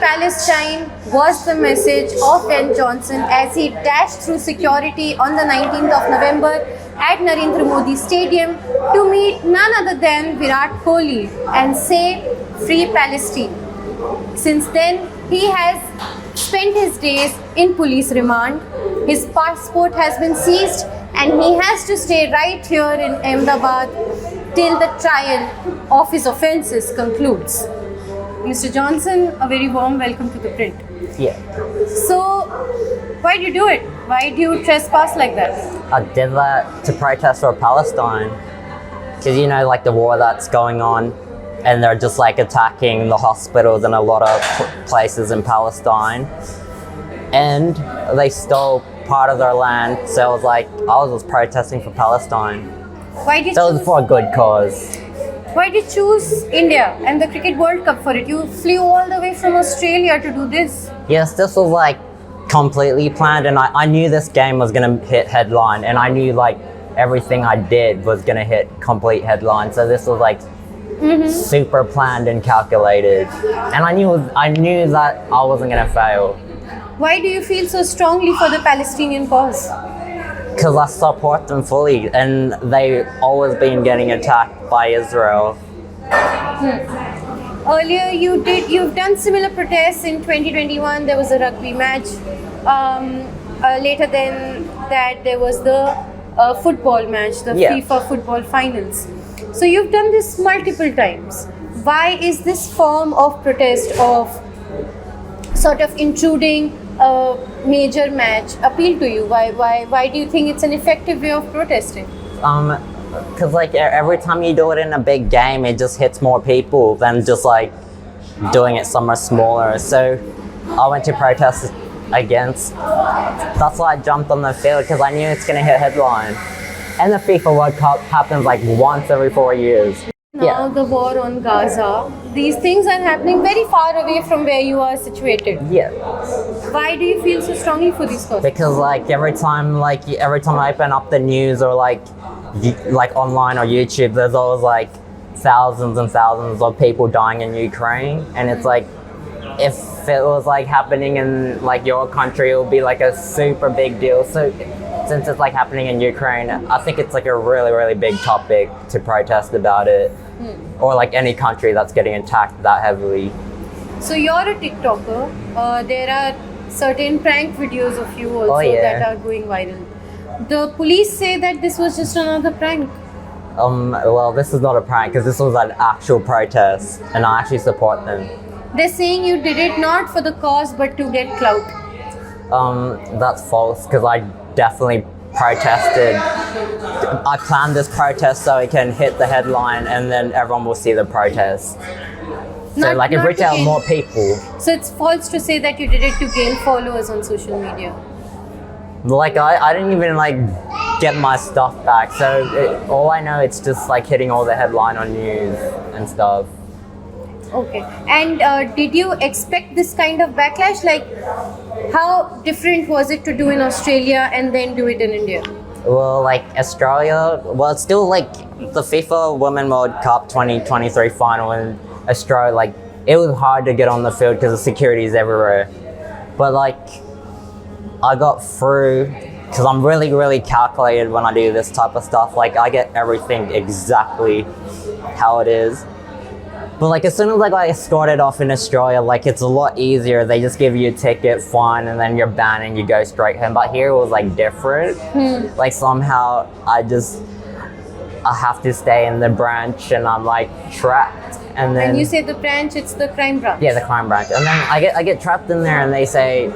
Palestine was the message of Wen Johnson as he dashed through security on the 19th of November at Narendra Modi Stadium to meet none other than Virat Kohli and say, "Free Palestine." Since then, he has spent his days in police remand. His passport has been seized and he has to stay right here in Ahmedabad till the trial of his offences concludes. Mr. Johnson, a very warm welcome to ThePrint. Yeah. So, why do you do it? Why do you trespass like that? I did that to protest for Palestine. Because, you know, like the war that's going on, and they're just like attacking the hospitals and a lot of places in Palestine. And they stole part of their land, so I was just protesting for Palestine. Why did So it was for a good cause. Why did you choose India and the Cricket World Cup for it? You flew all the way from Australia to do this. Yes, this was like completely planned, and I knew this game was gonna hit headline, and I knew like everything I did was gonna hit complete headline. So this was like super planned and calculated, and I knew that I wasn't gonna fail. Why do you feel so strongly for the Palestinian cause? Because I support them fully, and they've always been getting attacked by Israel. Earlier, you've done similar protests in 2021. There was a rugby match. Later than that, there was the football match, the FIFA football finals. So you've done this multiple times. Why is this form of protest, of sort of intruding a major match, appeal to you? Why do you think it's an effective way of protesting? Because like every time you do it in a big game, it just hits more people than just like doing it somewhere smaller. So I went to protest against. That's why I jumped on the field, because I knew it's gonna hit headline. And the FIFA World Cup happens like once every 4 years. Now the war on Gaza, these things are happening very far away from where you are situated. Yeah. Why do you feel so strongly for this cause? Because like every time I open up the news or like online or YouTube, there's always like thousands and thousands of people dying in Ukraine, and it's like, if it was like happening in like your country, it would be like a super big deal. So since it's like happening in Ukraine, I think it's like a really, really big topic to protest about it. Or like any country that's getting attacked that heavily. So you're a TikToker. There are certain prank videos of you also that are going viral. The police say that this was just another prank. Well, this is not a prank, because this was an actual protest, and I actually support them. They're saying you did it not for the cause but to get clout. That's false, because I definitely protested. I planned this protest so it can hit the headline, and then everyone will see the protest. So like it reached out more people. So it's false to say that you did it to gain followers on social media. Like I didn't even like get my stuff back. So all I know, it's just like hitting all the headline on news and stuff. Okay. And did you expect this kind of backlash? Like, how different was it to do in Australia and then do it in India? Well, like Australia, it's still like the FIFA Women's World Cup 2023 final in Australia. Like, it was hard to get on the field because the security is everywhere. But like, I got through because I'm really, really calculated when I do this type of stuff. Like, I get everything exactly how it is. But like, as soon as like I started off in Australia, like it's a lot easier. They just give you a ticket, fine, and then you're banned and you go straight home. But here it was like different. Like somehow I have to stay in the branch, and I'm like trapped. And then when you say the branch, it's the crime branch. Yeah, the crime branch. And then I get trapped in there, and they say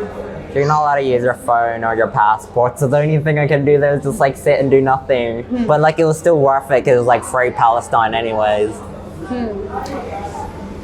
you're not allowed to use your phone or your passport. So the only thing I can do there is just like sit and do nothing. But like, it was still worth it because it was like free Palestine anyways.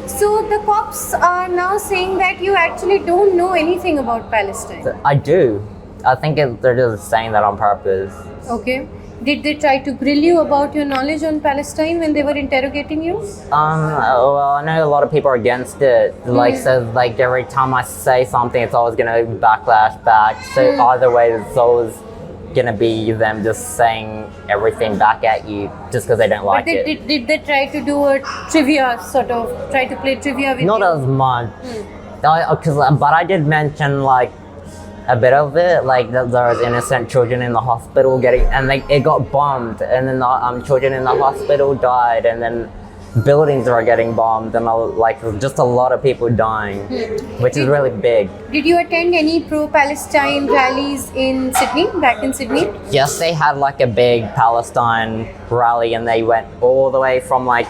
So the cops are now saying that you actually don't know anything about Palestine. I do. I think they're just saying that on purpose. Okay. Did they try to grill you about your knowledge on Palestine when they were interrogating you? Well, I know a lot of people are against it. Like, so like every time I say something, it's always gonna backlash back. So either way, it's always gonna be them just saying everything back at you just because they don't like it. Did they try to do a trivia, sort of try to play trivia with you? Not as much. But I did mention like a bit of it, like that there was innocent children in the hospital it got bombed, and then the children in the hospital died, and then buildings were getting bombed, and just a lot of people dying, which is really big. Did you attend any pro-Palestine rallies in Sydney, back in Sydney? Yes, they had like a big Palestine rally, and they went all the way from like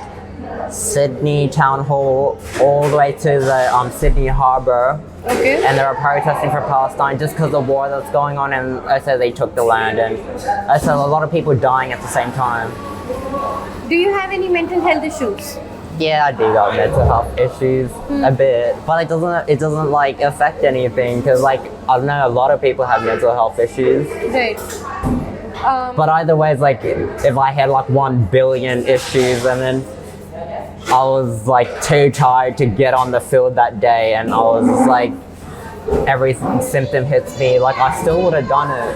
Sydney Town Hall all the way to the Sydney Harbour. Okay. And they were protesting for Palestine just because of the war that's going on, and also they took the land, and also a lot of people dying at the same time. Do you have any mental health issues? Yeah, I do got mental health issues a bit, but it doesn't like affect anything, because like I know a lot of people have mental health issues. Right. But either way, it's like if I had like 1 billion issues, and then I was like too tired to get on the field that day, and I was just like, every symptom hits me, like I still would have done it.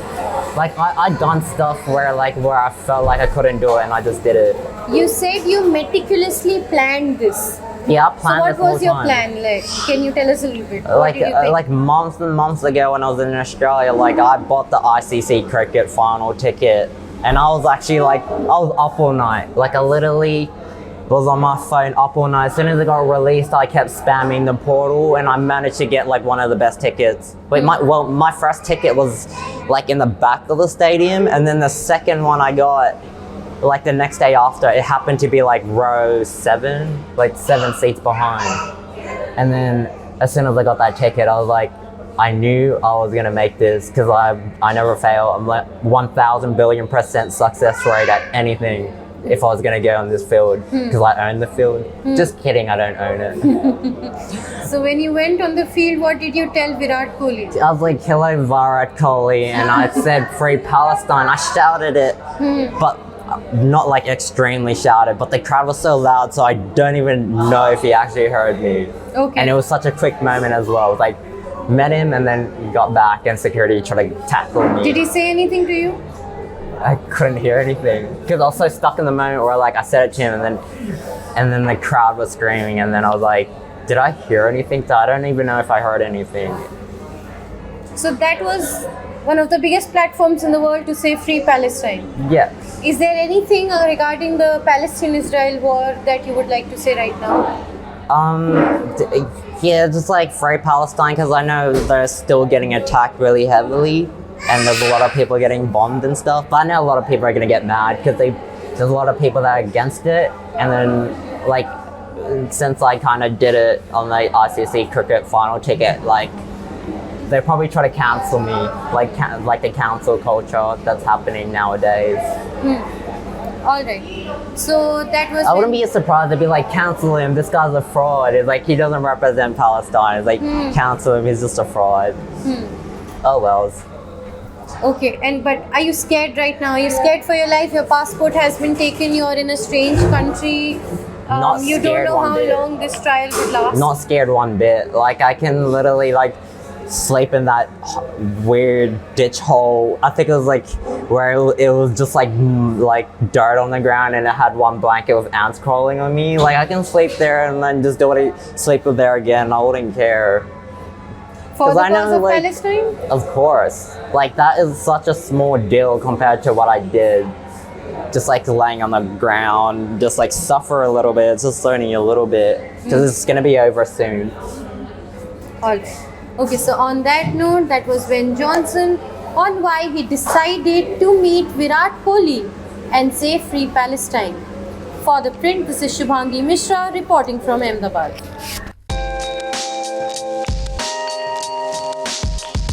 Like I'd done stuff where I felt like I couldn't do it, and I just did it. You said you meticulously planned this. Yeah, I planned So this what was your whole time. plan like? Can you tell us a little bit? What did you think? Like months and months ago when I was in Australia, like I bought the ICC cricket final ticket, and I was actually I was up all night. Like I literally was on my phone up all night. As soon as it got released, I kept spamming the portal, and I managed to get like one of the best tickets. My first ticket was like in the back of the stadium, and then the second one I got like the next day after, it happened to be like row 7, like 7 seats behind. And then as soon as I got that ticket, I was like, I knew I was gonna make this, because I never fail. I'm like 1,000 billion% success rate at anything if I was gonna go on this field, because I own the field. Just kidding, I don't own it. So when you went on the field, what did you tell Virat Kohli? I was like, hello Virat Kohli, and I said free Palestine. I shouted it, but not like extremely shouted, but the crowd was so loud, so I don't even know if he actually heard me. Okay. And it was such a quick moment as well. It was like, met him and then got back, and security tried to tackle me. Did he say anything to you? I couldn't hear anything, because I was so stuck in the moment where like I said it to him, and then the crowd was screaming, and then I was like, did I hear anything? So I don't even know if I heard anything. So that was one of the biggest platforms in the world to say free Palestine. Yes. Is there anything regarding the Palestine-Israel war that you would like to say right now? Yeah, just like free Palestine, because I know they're still getting attacked really heavily, and there's a lot of people getting bombed and stuff. But I know a lot of people are gonna get mad, because there's a lot of people that are against it, and then like since I kind of did it on the ICC cricket final ticket, like they probably try to cancel me, like the cancel culture that's happening nowadays. All right. So that was. I wouldn't be surprised if be like, cancel him, this guy's a fraud. It's like, he doesn't represent Palestine. It's like, cancel him, he's just a fraud. Oh well. Okay, but are you scared right now? Are you scared for your life? Your passport has been taken. You're in a strange country. Not you don't scared know one how bit. long this trial would last. Not scared one bit. Like, I can literally like sleep in that weird ditch hole. I think it was like where it was just like dirt on the ground, and it had one blanket with ants crawling on me. Like, I can sleep there and then just sleep there again. I wouldn't care. For the I know, cause of like, Palestine? Of course. Like, that is such a small deal compared to what I did. Just like laying on the ground, just like suffer a little bit. It's just only a little bit, because it's gonna be over soon. Alright. Okay, so on that note, that was Wen Johnson on why he decided to meet Virat Kohli and say free Palestine. For The Print, this is Shubhangi Misra reporting from Ahmedabad.